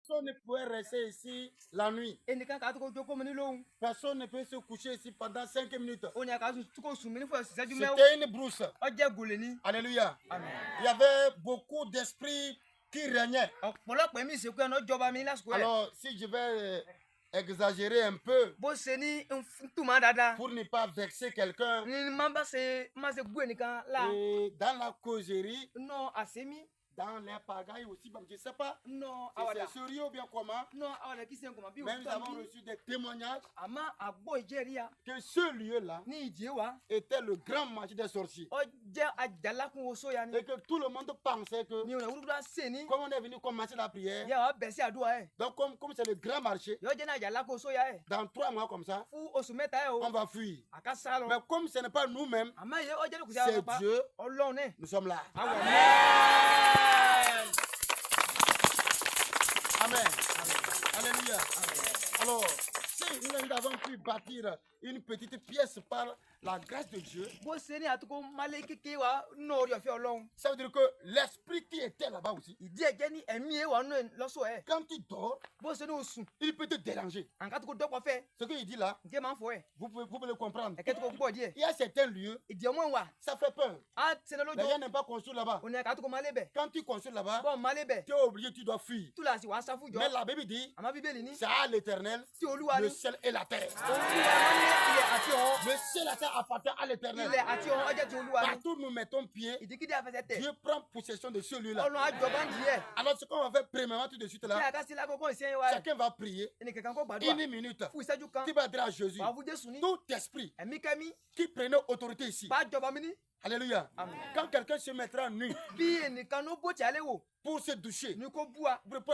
Personne ne pouvait rester ici la nuit. Personne ne peut se coucher ici pendant 5 minutes. C'était une brousse. Alléluia. Amen. Il y avait beaucoup d'esprits qui régnaient. Alors, si je vais exagérer un peu pour ne pas vexer quelqu'un, dans la causerie, dans les pagailles aussi, je ne sais pas si c'est sérieux ou bien comment, mais nous avons reçu des témoignages que ce lieu-là était le grand marché des sorciers. Et que tout le monde pensait que comme on est venu commencer la prière, donc comme c'est le grand marché, dans 3 mois comme ça, on va fuir. Mais comme ce n'est pas nous-mêmes, c'est Dieu, nous sommes là. Amen. Alléluia. Alors, si nous avons pu bâtir une petite pièce par la grâce de Dieu, ça veut dire que l'esprit qui était là-bas aussi, quand il dort, il peut te déranger. Ce qu'il dit là, vous pouvez le comprendre. Il y a certains lieux, ça fait peur. Les gens n'aiment pas construire là-bas. Quand tu construis là-bas, tu es obligé, tu dois fuir. Mais la Bible dit, c'est à l'Éternel, le ciel et la terre. Le ciel et la terre appartient à l'Éternel. Partout où nous mettons pied, Dieu prend possession de ce lieu-là. Alors ce qu'on va faire premièrement tout de suite là, chacun va prier 1 minute. Tu vas dire à Jésus, tout esprit qui prenait autorité ici. Alléluia. Amen. Quand quelqu'un se mettra nu pour se doucher, pour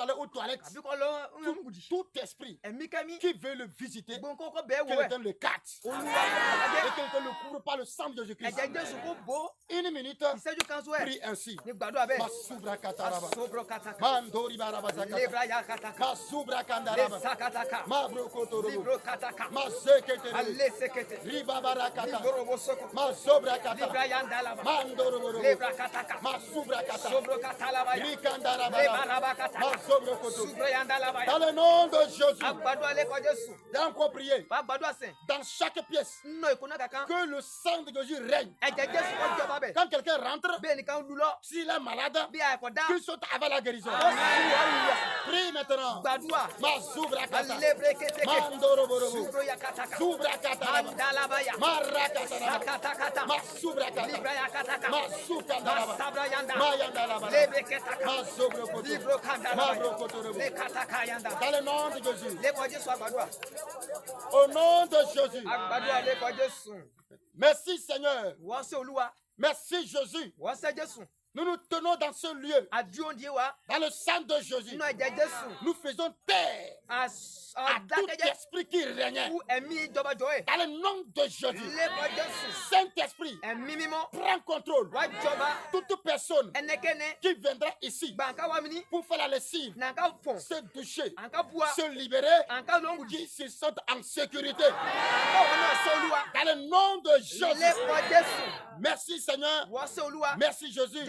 aller aux toilettes, tout esprit qui veut le visiter, qui le donne le 4 et que le couvre par le sang de Jésus-Christ. 1 minute, prie ainsi. Masubra kataraba, mandori barabazaka, masubra kandaraba, mabrokotorobo, masekete, ribabarakata, masobra katara, mandoro, masubra katara, dans le nom de Jésus, dans quoi prier, dans chaque pièce, que le sang de Jésus règne. Quand quelqu'un rentre, s'il est malade, qu'il saute avec la guérison. Prie maintenant. Dans le nom de Jésus. Au nom de Jésus. Merci Seigneur. Merci Jésus. Nous nous tenons dans ce lieu. Dans le sang de Jésus. Nous faisons taire à tout esprit qui régnait. Dans le nom de Jésus. Saint-Esprit, prends contrôle. Toute personne qui viendra ici pour faire la lessive, se doucher, se libérer, qui se sentent en sécurité. Dans le nom de Jésus. Merci Seigneur. Merci Jésus.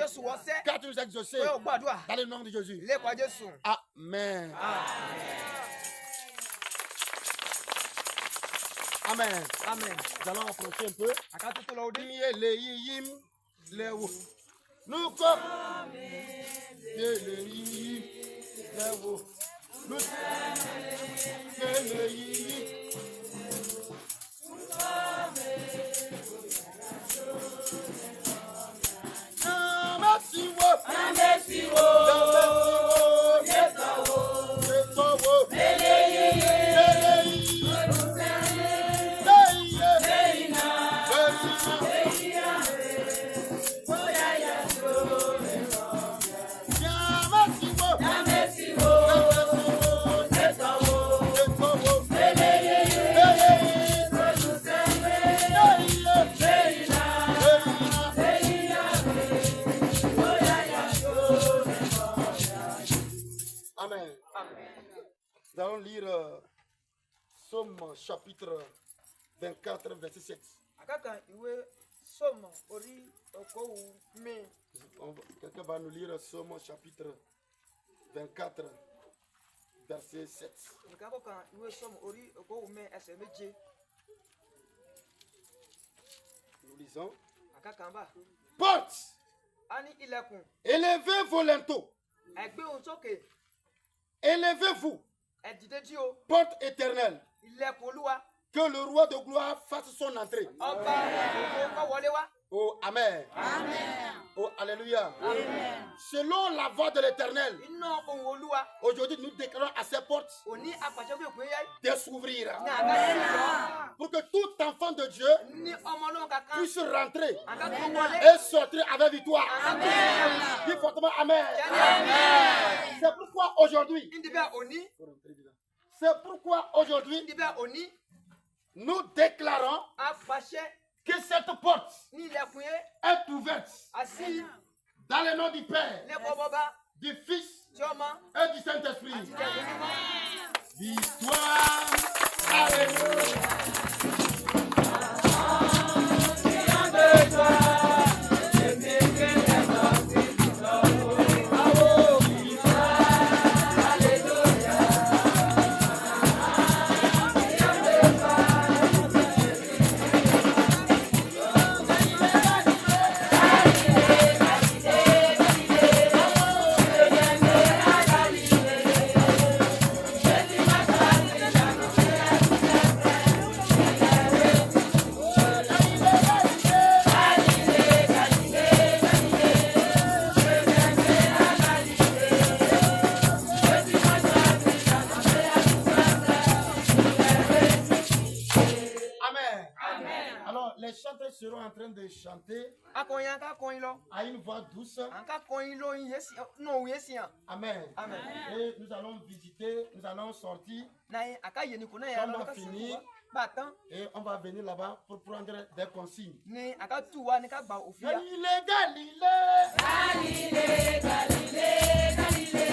Car tu nous as exaucés. Dans le nom de Jésus. Amen. Amen. Amen. Nous allons approcher un peu. Nous allons lire Somme chapitre 24, verset 7. Quelqu'un va nous lire Somme chapitre 24, verset 7. Nous lisons. Porte, élevez vos linteaux. Élevez-vous, porte éternelle, que le roi de gloire fasse son entrée. Oh, amen. Amen. Oh, alléluia. Amen. Selon la voix de l'Éternel, aujourd'hui nous déclarons à ces portes de s'ouvrir pour que tout enfant de Dieu puisse rentrer et sortir avec victoire. Dis fortement amen. C'est pourquoi aujourd'hui, nous déclarons que cette porte est ouverte dans le nom du Père, du Fils et du Saint-Esprit. Victoire. Alléluia. Seront en train de chanter à une voix douce. Amen. Amen. Et nous allons visiter, nous allons sortir. On va finir et on va venir là-bas pour prendre des consignes. Galilée, Galilée. Galilée, Galilée, Galilée.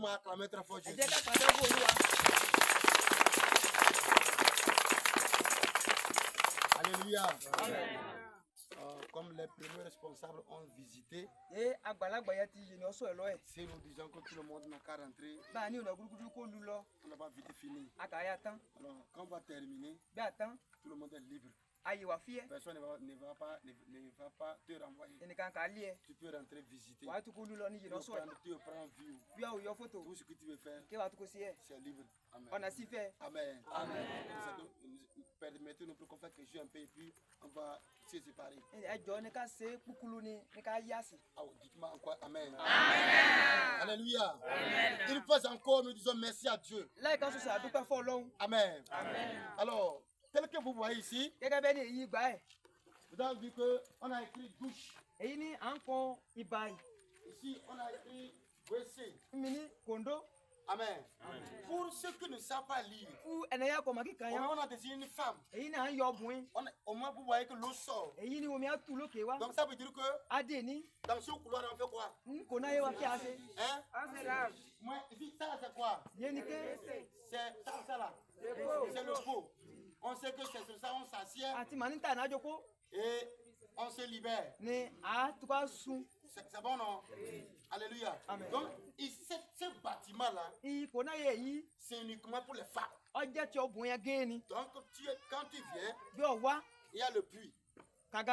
Aidez-moi à acclamer très fort Jésus. Alléluia. Amen. Comme les premiers responsables ont visité, si nous disons que tout le monde n'a qu'à rentrer, on n'a pas vite fini. Alors, quand on va terminer, tout le monde est libre. Personne ne va pas te renvoyer. Tu peux rentrer visiter. Tu prends vue. Tout ce que tu veux faire, c'est libre. Amen. Amen. Amen. Permettez-nous pour qu'on fasse quelque chose un peu et puis on va se séparer. Dites-moi encore Amen. Amen. Alléluia. Amen. Une fois encore, nous disons merci à Dieu. Amen. Amen. Alors, tel que vous voyez ici, vous avez vu qu'on a écrit douche. Ici, on a écrit WC. Amen. Pour ceux qui ne savent pas lire, on a désigné une femme. Au moins, vous voyez que l'eau sort. Donc, ça veut dire que dans ce couloir, on fait quoi? Hein? Moi, ici, ça, c'est quoi? C'est ça là. C'est le pot. On sait que c'est sur ça on s'assied et on se libère. C'est bon, non? Alléluia. Amen. Donc, ce bâtiment-là, c'est uniquement pour les femmes. Donc, quand tu viens, il y a le puits. Donc,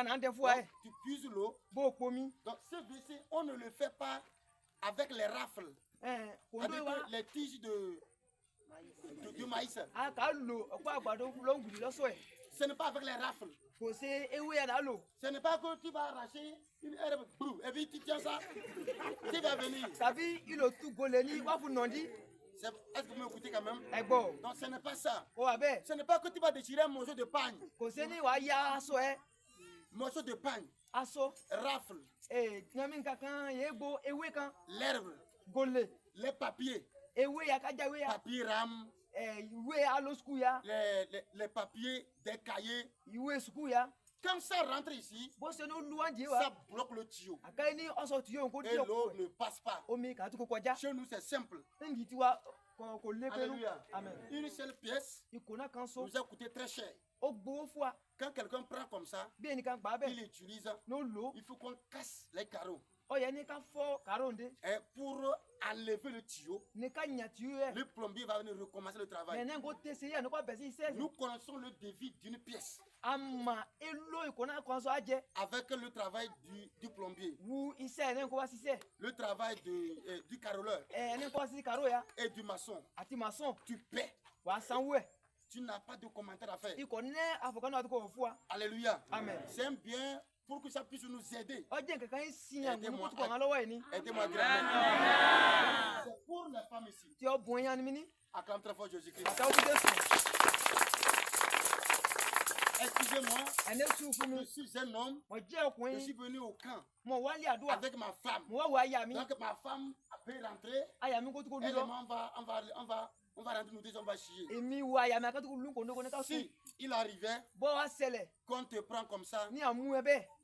tu puises l'eau. Donc, ce WC, on ne le fait pas avec les rafles. Avec les tiges de maïs. Ce n'est pas avec les rafles. Ce n'est pas que tu vas arracher une herbe et puis tu tiens ça. Tu vas venir. Est-ce que vous m'écoutez quand même? Donc ce n'est pas ça. Ce n'est pas que tu vas déchirer un morceau de pagne. Morceau de pagne. Rafle. L'herbe. Les papiers. Papier rame. Les papiers des cahiers. Quand ça rentre ici, ça bloque le tuyau. Et l'eau ne passe pas. Chez nous, c'est simple. Alléluia. Une seule pièce nous a coûté très cher. Quand quelqu'un prend comme ça, il utilise, il faut qu'on casse les carreaux. Et pour enlever le tuyau, le plombier va venir recommencer le travail. Nous connaissons le devis d'une pièce avec le travail du plombier, le travail du carreleur et du maçon. Tu paies. Tu n'as pas de commentaire à faire. Alléluia. Amen. C'est un bien pour que ça puisse nous aider. Aidez-moi grandement. C'est pour les femmes ici. Acclame très fort Jésus-Christ. Excusez-moi, je suis un homme. Je suis venu au camp avec ma femme. Donc ma femme peut rentrer. Et on va rentrer, nous disons, on va chier. Si il arrivait qu'on te prend comme ça,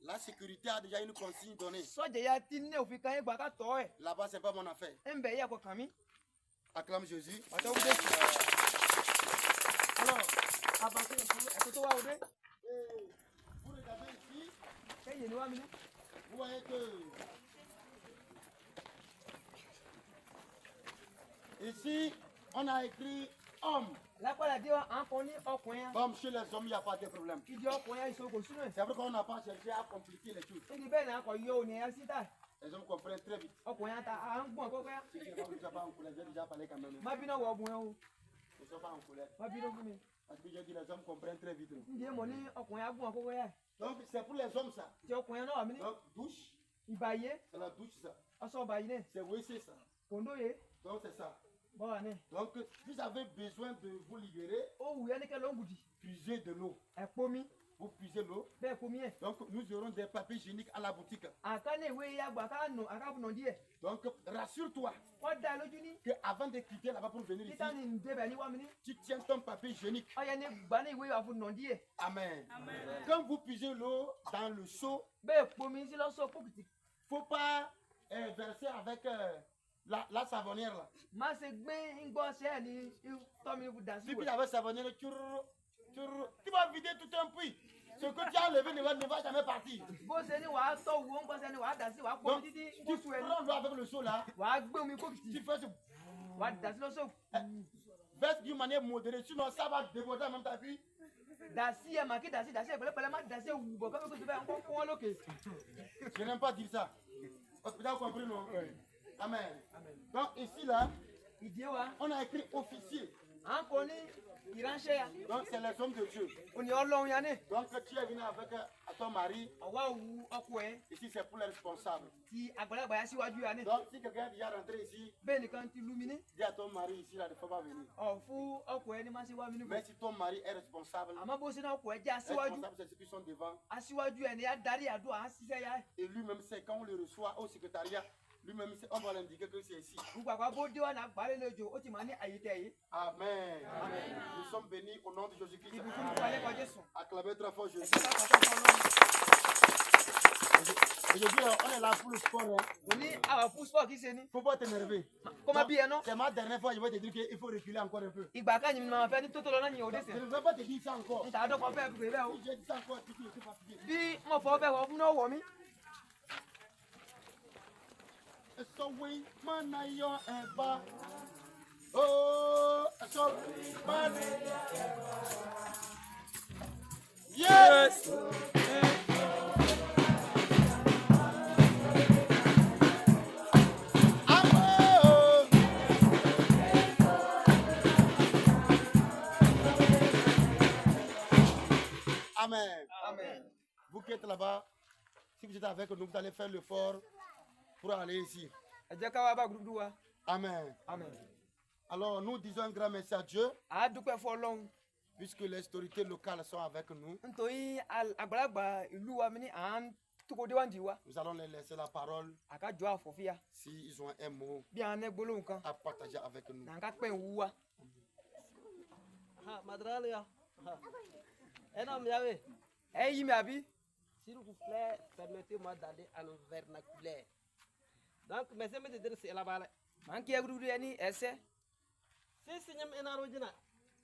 la sécurité a déjà une consigne donnée. Là-bas, c'est pas mon affaire. Acclame Jésus. Alors, vous regardez ici, vous voyez que ici, on a écrit homme. Comme chez les hommes, il n'y a pas de problème. C'est vrai qu'on n'a pas cherché à compliquer les choses. Les hommes comprennent très vite. Je ne suis pas en colère, j'ai déjà parlé quand même. Je ne suis pas en colère. Parce que j'ai dit les hommes comprennent très vite. Donc c'est pour les hommes ça. Donc douche. C'est la douche ça. C'est WC ça. Donc c'est ça. Donc vous avez besoin de vous libérer. Puisez de l'eau. Vous puisez l'eau. Donc nous aurons des papiers hygiéniques à la boutique. Donc rassure-toi qu'avant de quitter là-bas pour venir ici, tu tiens ton papier hygiénique. Amen. Quand vous puisez l'eau dans le seau, il ne faut pas verser avec La savonnière là. Ma c'est bien une grosse ni Tommy vous danser. Si tu avais savonnière, tu vas vider tout un puits. Ce que tu as enlevé ne va jamais partir. Bon c'est ni wa to wo on c'est ni wa danser wa ko titi. Tu prends l'eau avec le seau là. Wa gbe mi ko Tu fais ce wa danser le seau. Verse d'une manière modérée, sinon ça va déborder en même temps puis. Danser ya maki danser ma danser ou bon comme que tu fais encore quoi loke. Je n'aime pas dire ça. Vous avez compris non? Amen. Donc ici là, on a écrit officier. Donc c'est les hommes de Dieu. Donc tu es venu avec ton mari. Ici c'est pour les responsables. Donc si quelqu'un est déjà rentré ici, dis à ton mari ici là, il ne faut pas venir. Mais si ton mari est responsable, c'est ceux qui sont devant. Et lui-même c'est quand on le reçoit au secrétariat. Lui-même, on va l'indiquer que c'est ici. Amen. Nous sommes bénis au nom de Jésus-Christ. Acclamez très fort Jésus. Aujourd'hui, on est là pour le sport. Il ne faut pas t'énerver. C'est ma dernière fois, je vais te dire qu'il faut reculer encore un peu. Je ne vais pas te dire ça encore. Si je dis ça encore, tu es fatigué. So we manayo eba. Oh, so manayo eba. Yes. Amen. Amen. Vous qui êtes là-bas, si vous êtes avec nous, vous allez faire l'effort pour aller ici. Amen. Amen. Alors nous disons un grand merci à Dieu. Puisque les autorités locales sont avec nous. Nous allons les laisser la parole. S'ils ont un mot à partager avec nous. S'il vous plaît, permettez-moi d'aller en vernaculaire. Donc, mais c'est me dire c'est là-bas. Manki ya gudu yani esse. Si signam enarojina.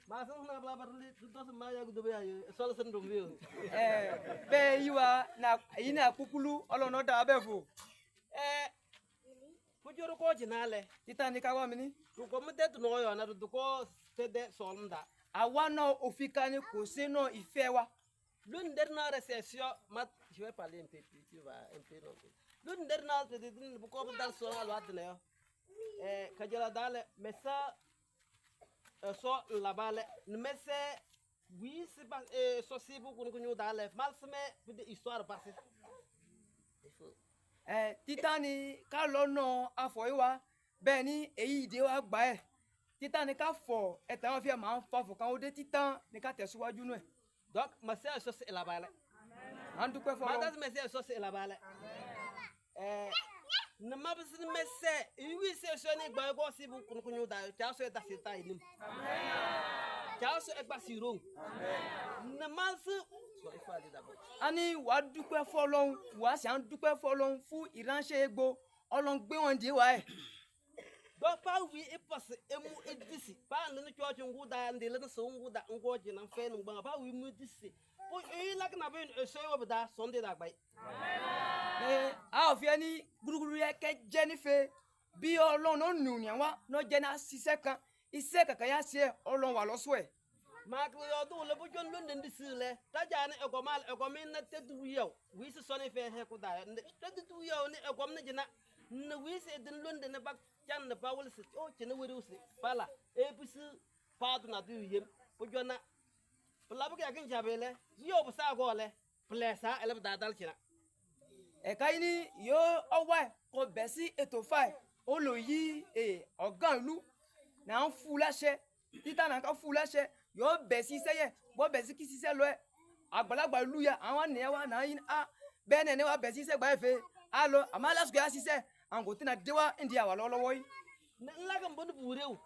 Ma san na bla barli tout ce ma ya gudu ya sol sen dum viu. Be yiwa na ina kukulu olono da abefo. Fujoro ko jinale. Titani kawa mini. Tu ko mete tu no yo na tu ko tede solnda. Awa no ofikani ko se no ifewa. L'une dernière récession, je vais parler un peu plus, tu vas un peu non. L'une dernière récession, pourquoi vous dans son alwaat là? Kajala dale, mais ça, so là-bas, mais c'est oui, c'est pas ceci beaucoup que nous dale, mal se met pour des histoires passées. Titani kalono afoiwa, beni eyi de wa gba e. Titani ka fo etan fi ma fa fo kan o de titan ni ka tẹ̀síwájú nu e. Donc, ma sœur, ça c'est la balle. Madame, ma sœur, ça c'est la balle. Ne m'a pas dit, mais c'est, oui, c'est ce n'est pas si vous connaissez d'ailleurs, tu as ce que tu as dit. Tu as ce que tu as dit. Ne m'a dit, ani wa dúpẹ́ fọ́lọ́run wa si an dúpẹ́ fọ́lọ́run fún ìránṣẹ́ egbo Ọlọ́run gbé wọn dé wa e. Donc, pas oui, et parce que moi, et d'ici, pas le church on go dans des lettres, on go dans go dans fait, on va pas oui, me d'ici. Pour eux, là, qu'on a vu un seul of that Sunday that by. A fi ani guruguru ye ke Jennifer bí Ọlọ́run no nu ni wa no je na ṣiṣẹ́ kan iṣẹ́ kankan ya ṣe Ọlọ́run wa lo so e. Ma ko yo do le bo jon London d'ici le. Ta ja ni e ko mal e ko min na te du yo. Wi se so ne fe he ko da. Te du yo ni e ko ne jina. Ne wi se din London ne ba can de Paul se o che ne wuri se pala e pusi padu na du yem po jona pla bu ka kin jabele yo bu sa go le plesa ele da dal kina e kai ni yo owa ko be si ètò fa o lo yi ọ̀gá ìlú na fu láṣẹ tita na ka fu láṣẹ yo be si seye bo be si ki si se lo e àgbàlagbà ìlú ya àwọn ne wa na yin be ne wa be si se gba efe a lo amala su ya si se ango tina dewa india wa lọ́wọ́ yi la kan bon burew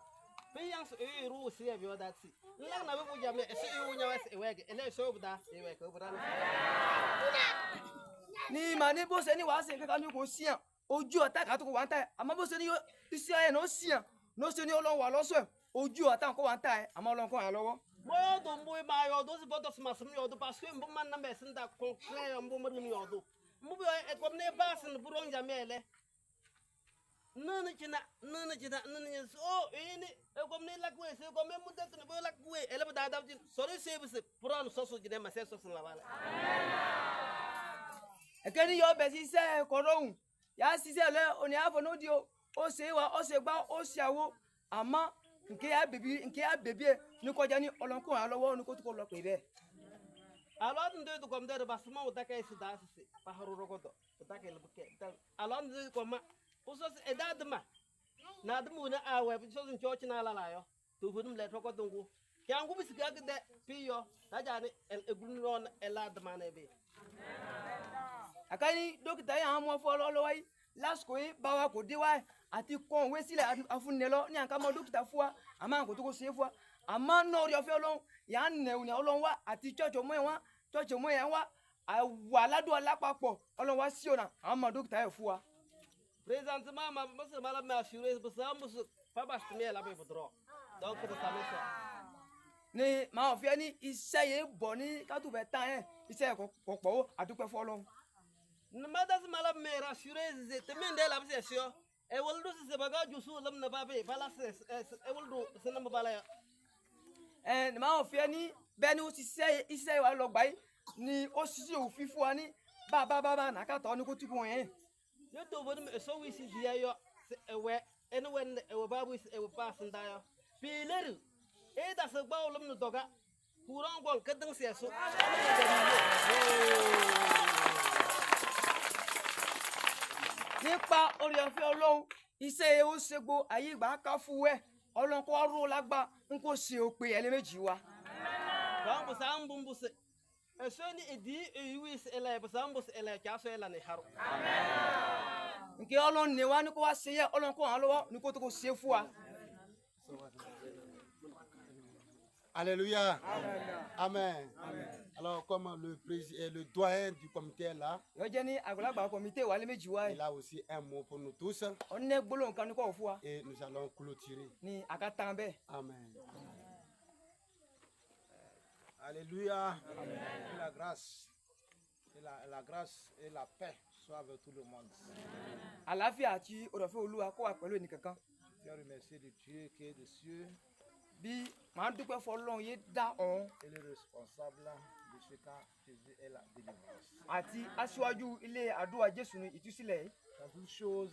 pe yang so ru se e bi that si la na be bu jam e se yu nya wa se wege ele so bu da e wege bu da ni ma ni bo se ni wa se kan ni ko sian ojú ọ̀tá kan tó kó wá ń tà ẹ́ àmọ́ bó ṣe ní iṣẹ́ ayé náà ó sì hàn ló ṣe ní ọlọ́run wà lọ́sọ̀ ẹ̀ ojú ọ̀tá kó wá ń tà ẹ́ àmọ́ ọlọ́run kó wà lọ́wọ́. Boyo do mboy ma yo do si boto sma sum yo do parce que mbo man na mesin da concret yo mbo mari yo do mbo e ko ne basin buron jamele nana china so ini e ko ne lakwe se ko me mudda ne bo lakwe ele ba da jin so re se bis buron so so jine ma se so sun la bala e keni yo be si se ko rohun ya si se le oni afo no di o se wa o se gba o se awo àmọ́ nke ya bebi ni ko jani olonko an lọ́wọ́ ni ko to ko lọ pe be alon ndo to kom de ba sma o ta kai si da si pa haru rogodo o ta kai le buke alon ndo ko ma o so e da dma na dmu na awe so sun church na la la yo to fudum le to ko dungu kyan gu bis ga de piyo da jani el egun ron ela dma na be akani dokita ya mo fo lo wai lásìkò yìí bá wa kò dé wá àti kọ́ òwe sílẹ̀ afúnnilọ́ ní àǹkà mọ́ dókítà fún wa àmọ́ àǹkò tó kó ṣe fún wa àmọ́ náà orí ọ̀fẹ́ ọlọ́run yà á nẹ̀ òní ọlọ́run wá àti chọ́ọ̀chì ọmọ yẹn wá àwọ̀ aládùn alápapọ̀ ọlọ́run wá sí ọ̀nà àwọn ọmọ dókítà yẹn fún wa. président mama mọ̀sẹ̀ mọ́lá mi àṣírí bùsà mùsùn fábà sùnmí ẹ̀ lábẹ́ ìbùdó donc kò tó sàmì sọ. ni màá fi ẹni iṣẹ́ yẹn bọ̀ ní kátùbẹ̀ tán yẹn iṣẹ́ kò pọ̀ àdúpẹ́ fún ọlọ́run. Nmadas mala mera shure te mende la bse sio e woldo se baga jusu lam na babe bala se e woldo se na bala ya ni ma o fe ni be ni o ti se iṣẹ́ wa lọ gba yi ni o sisi o fi fún wa ni baba na ka to ni ko ti ko yen yo to bodum e so wi si dia yo ewe ene wen ewe babu ewe pass nda yo pileru e da se gba olam no doga kuran gon kadan se so nípa orí ọ̀fẹ́ ọlọ́run iṣẹ́ ó ṣègbò ayé ìgbà ká fún wẹ́ ọlọ́run kó wá ró lágbá n kò ṣe òpè ẹlẹ́mẹ̀jì wa. báwo sá ń bùn bùsẹ̀ ẹ̀ṣọ́ ní ìdí ìwé ẹlẹ́ bùsà ń bùsẹ̀ ẹlẹ́ kí a sọ ẹlẹ́ ní haro. nkẹ́ ọlọ́run ní wa ní kó wá ṣe yẹ ọlọ́run kó hàn lọ́wọ́ ní kó tó kó ṣe fún wa. Alléluia. Amen. Alors, comme le doyen du comité est là, il a aussi un mot pour nous tous. Et nous allons clôturer. Amen. Alléluia. Que la grâce, la grâce et la paix soient avec tout le monde. Je remercie de Dieu qui est des cieux. Bí màá dúpẹ́ fọlọ́run yé dá ọ̀run. Et le responsable de ce camp Jésus est la délivrance. Àti aṣíwájú ilé àdúrà Jésù ní ìtúsílẹ̀ yìí. Dans toute chose,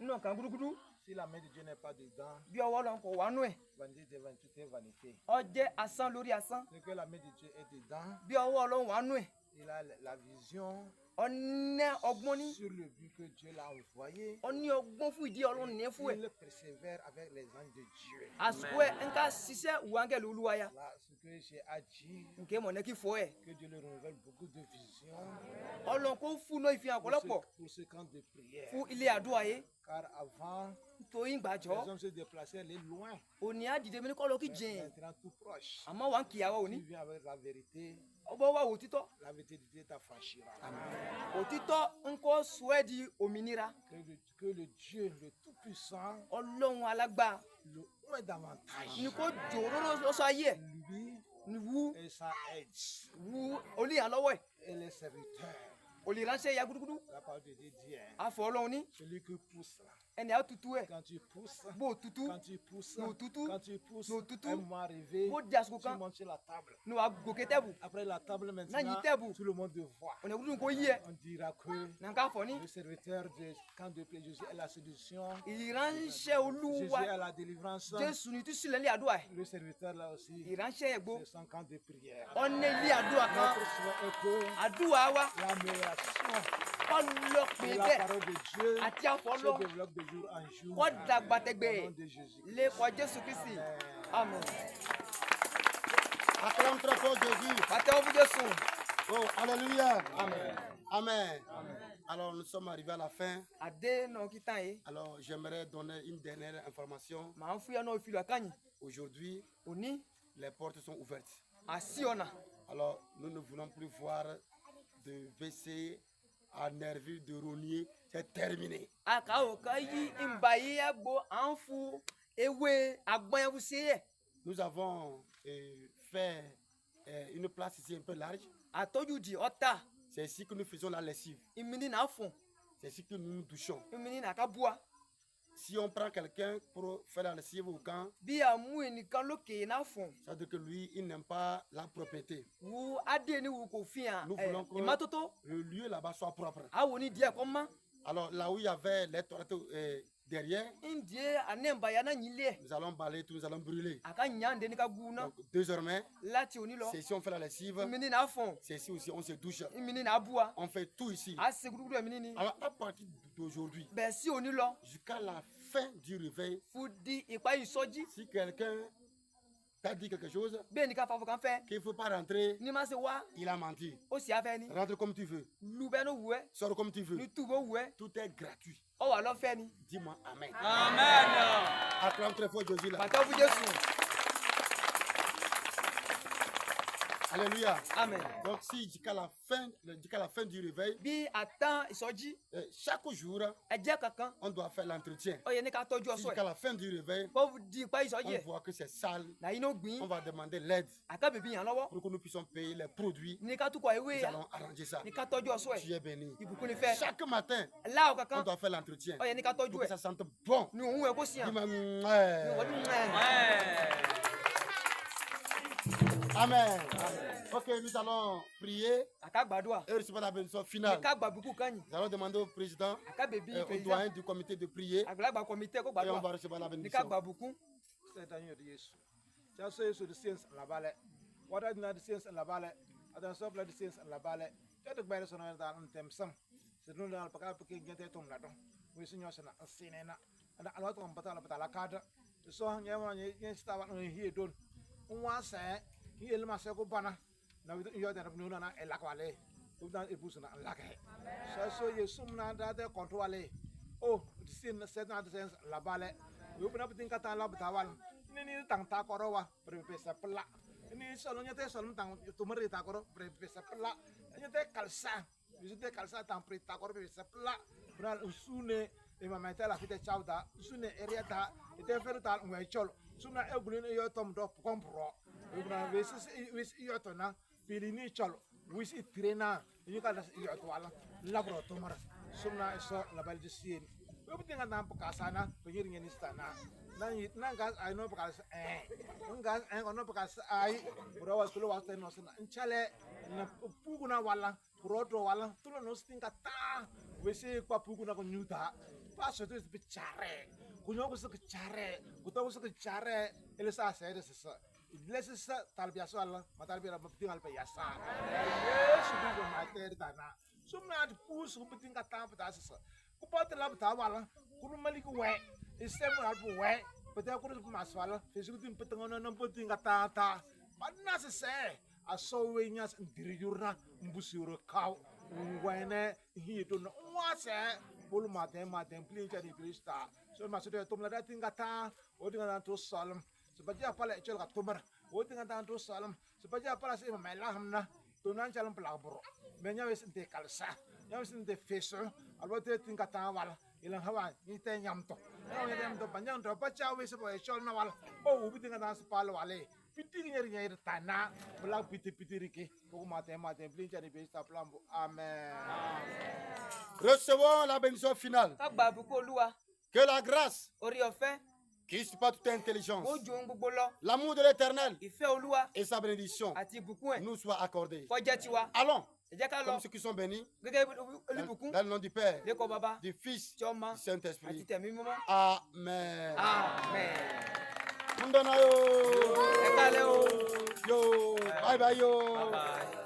nínú nǹkan gúdúgúdú. Si la main de Dieu n'est pas dedans, bí ọwọ́ Ọlọ́run kò wá nú ẹ̀. vanité devant toute vanité. Ó jẹ́ asán lórí asán. C'est que la main de Dieu est dedans. bí ọwọ́ Ọlọ́run wá nú ẹ̀. Il a la vision. Ọ̀nẹ́ ọgbọ́n ní. Sur le but que Dieu l'a envoyé. Ó ní ọgbọ́n fún ìdí Ọlọ́run ní fún ẹ̀. Il persévère avec les anges de Dieu. Àsìkò ẹ̀ ń ká ṣiṣẹ́ ìwáńgẹ̀lì Olúwa ya. Là, ce que j'ai à dire. Nkè mọ̀ ní kí fọ́ ẹ̀. Que Dieu le renouvelle beaucoup de visions. Ọlọ́run kò fún náà ìfihàn ọ̀pọ̀lọpọ̀. Pour ce camp de prière. Fún ilé àdúrà yìí. Car avant, torí ìgbàjọ́. les hommes se déplaçaient les loin. Òní àdìdè mi ní kọ́ lọ kí jìn. Maintenant tout proche. Àmọ́ wà ń kíyàwó òní. Tu viens avec la vérité. Ọgbọ́n wà òtítọ́. La vérité de Dieu t'affranchira. Òtítọ́ ń kọ́ sọ ẹ́ di òmìnira. Que le Dieu, le Tout-Puissant, Ọlọ́run alágbára. le oint davantage. Ní kó jòrò lọ́sọ ayé ẹ̀. Lui ní wú. et sa aide. Wú olùyànlọ́wọ́ ẹ̀. Et les serviteurs. Olùránṣẹ́ ya gúdúgúdú. La parole de Dieu dit. Afọ Ọlọ́run ní. Celui qui pousse là. Ẹni á tutù ẹ̀. Quand tu pousses. Bó tutù. Quand tu pousses. Ní òtútù. Quand tu pousses. Ní òtútù. Un moment arrivé. Bó di àsìkò Tu kan. montes sur la table. Ní wàá gòkè tẹ́bù. Après la table Náà yí maintenant. tẹ́bù. Tout le monde te voit. Ọ̀nà ìwúdú kò yí ẹ̀. On dira que. Nà ń ká fọ ní. Le serviteur de camp de prière Jésus est la solution. Ìránṣẹ́ Olúwa. Jésus est la délivrance. Jésù ní ìtúsílẹ̀ ilé àdúrà ẹ̀. Le serviteur là aussi. Ìránṣẹ́ ẹ̀gbọ́. C'est son camp de prière. Ọ̀nà ilé àdúrà kan. Notre souhait est que Àdúrà wa. l'amélioration Ọlọ́pẹ̀ de la bẹ́ẹ̀. parole de Dieu Àti àfọ se Ọlọ́run. développe de jour en jour. Kọ́ dàgbà Au tẹgbẹ́ nom de Jésus. lẹ́kọ̀ọ́ Jésù Kristi. Amen. Acclame très fort Jésus. Pàtẹ́wọ́ fún Jésù. Oh, alléluia. Amen. Amen. Alors, nous sommes arrivés à la fin. Adé náà kí tán yìí. Alors, j'aimerais donner une dernière information. Màá ń fúyà náà ìfìlọ̀ àkànyìn. Aujourd'hui, Òní les portes sont ouvertes. àsí ọ̀nà. Alors, nous ne voulons plus voir de WC à Nerville de Rognier, c'est terminé. Nous avons fait une place ici un peu large. C'est ici que nous faisons la lessive. C'est ici que nous nous douchons. Si on prend quelqu'un pour faire la lessive au camp, ça veut dire que lui, il n'aime pas la propreté. Nous voulons que le lieu là-bas soit propre. Alors là où il y avait les toilettes derrière, nous allons balayer tout, nous allons brûler. Donc désormais, c'est ici on fait la lessive, c'est ici aussi on se douche. On fait tout ici. Alors à partir d'aujourd'hui, jusqu'à la fin du réveil, si quelqu'un t'a dit quelque chose, qu'il ne faut pas rentrer, il a menti. Rentre comme tu veux, sors comme tu veux, tout est gratuit. Dis-moi Amen. Amen. Acclame très fort Jésus là. Alléluia. Amen. Donc si jusqu'à la fin du réveil, chaque jour, on doit faire l'entretien. Si jusqu'à la fin du réveil, on voit que c'est sale, on va demander l'aide pour que nous puissions payer les produits. Nous allons arranger ça. Tu es béni. Chaque matin, on doit faire l'entretien pour que ça sente bon. Amen. Ok, nous allons prier et recevoir la bénédiction finale. Nous allons demander au président et au doyen du comité de prier et on va recevoir la bénédiction. Il m'a fait bana na yo da no na elakwale to dan ebusu na lake so yesum na da de contrôler oh sin set na sense la bale yo puna putin kata la betawal ni tang ta korowa prepesa pela ni solo nyate solo tang to meri ta koro prepesa pela nyate kalsa visite kalsa tang pri ta koro prepesa pela bral usune e ma meta la fite chauda usune area ta ite feru ta ngwe chol suna e gulin yo tom do kompro wis yotona pilini chalo wis itrena yuka yotwala labro tomara sumna so labal disin webutinga na pakasana penyiringa ni stana na gas ai no pakas ngas ono pakas ai bro wasulu wasta no sana nchale na puguna wala proto wala tulo no stinka ta wisi kwa puguna ko nyuta paso to bichare kunyo ko se bichare kuto ko se bichare elesa sede sesa Blessed talbiaso Allah, matalbira mapiting alpayasa. Yes, you do my third dana. Some not push who putting a tamp as a pot lab tawala, Kurumalik way, is several way, but there could be maswala, physically putting on and putting a tata. But necessary, a sowing us in Dirjurna, Busura cow, when he don't know what's a pull matem, please, and if you start. So much to that thing at a, or to solemn. Sebagai apa lek cel Oktober, woting antang terus salam. Sebagai apa lah sih memelamna, tunan calon pelabur. Benya wis ente kalsa, yang wis ente feso, albo te tingkat awal, ilang hawa, ni te nyamto. Yang nyamto panjang tu apa cawe sebagai cel nawal. Oh, ubi tingkat antang sepalo wale. Piti nyari tanah, belang piti riki. Pukul mate beli cari besta pelambu. Amen. Recevons la bénédiction finale. Que la grâce qui supporte toute intelligence, l'amour de l'Éternel et sa bénédiction nous soient accordés. Allons, comme ceux qui sont bénis, dans le nom du Père, du Fils, du Saint-Esprit. Amen. Amen. Yo, bye bye yo.